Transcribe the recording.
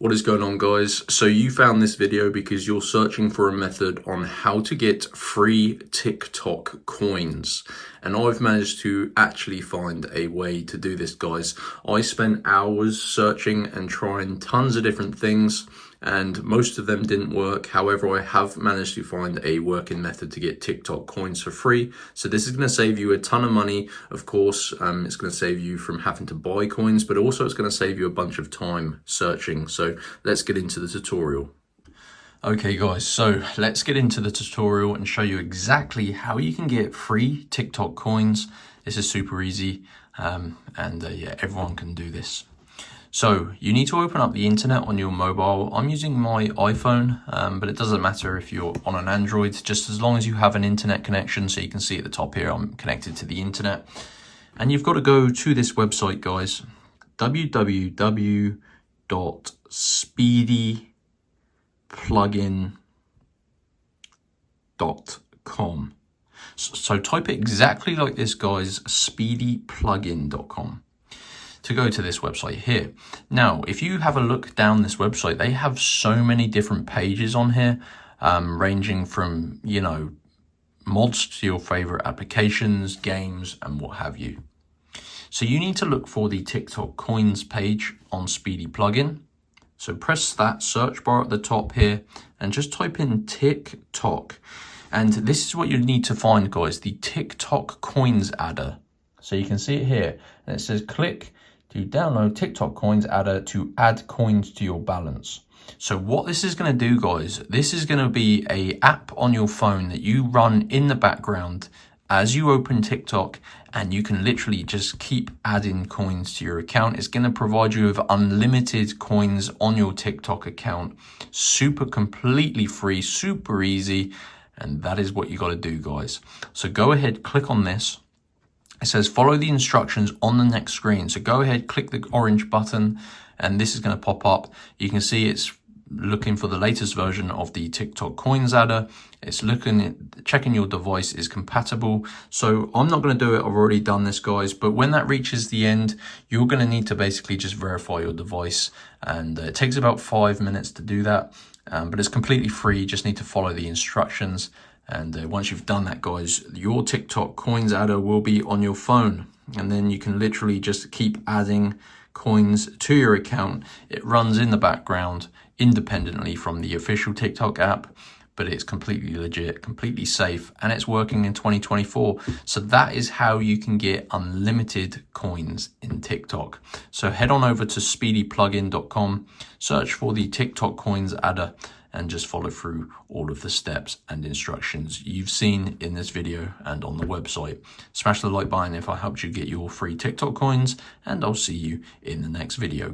What is going on, guys? So you found this video because you're searching for a method on how to get free TikTok coins. And I've managed to actually find a way to do this, guys. I spent hours searching and trying tons of different things, and most of them didn't work. However, I have managed to find a working method to get TikTok coins for free. So this is going to save you a ton of money. Of course, it's going to save you from having to buy coins, but also it's going to save you a bunch of time searching. So let's get into the tutorial. Okay guys, so let's get into the tutorial and show you exactly how you can get free TikTok coins. This is super easy, yeah, everyone can do this. So you need to open up the internet on your mobile. I'm using my iPhone, but it doesn't matter if you're on an Android, just as long as you have an internet connection. So you can see at the top here, I'm connected to the internet. And you've got to go to this website, guys, www.speedyplugin.com. So type it exactly like this, guys, speedyplugin.com. to go to this website here. Now, if you have a look down this website, they have so many different pages on here, ranging from, you know, mods to your favorite applications, games, and what have you. So you need to look for the TikTok coins page on Speedy Plugin. So press that search bar at the top here and just type in TikTok. And this is what you need to find, guys, the TikTok coins adder. So you can see it here, and it says click to download TikTok coins adder to add coins to your balance. So what this is going to do, guys, this is going to be a app on your phone that you run in the background as you open TikTok, and you can literally just keep adding coins to your account. It's going to provide you with unlimited coins on your TikTok account. Super completely free, super easy, and that is what you got to do, guys. So go ahead, click on this. It says follow the instructions on the next screen. So go ahead, click the orange button, and this is going to pop up. You can see it's looking for the latest version of the TikTok coins adder. It's checking your device is compatible. So I'm not going to do it. I've already done this, guys. But when that reaches the end, you're going to need to basically just verify your device. And it takes about 5 minutes to do that. But it's completely free. You just need to follow the instructions. And once you've done that, guys, your TikTok coins adder will be on your phone. And then you can literally just keep adding coins to your account. It runs in the background independently from the official TikTok app, but it's completely legit, completely safe, and it's working in 2024. So that is how you can get unlimited coins in TikTok. So head on over to speedyplugin.com, search for the TikTok coins adder, and just follow through all of the steps and instructions you've seen in this video and on the website. Smash the like button if I helped you get your free TikTok coins, and I'll see you in the next video.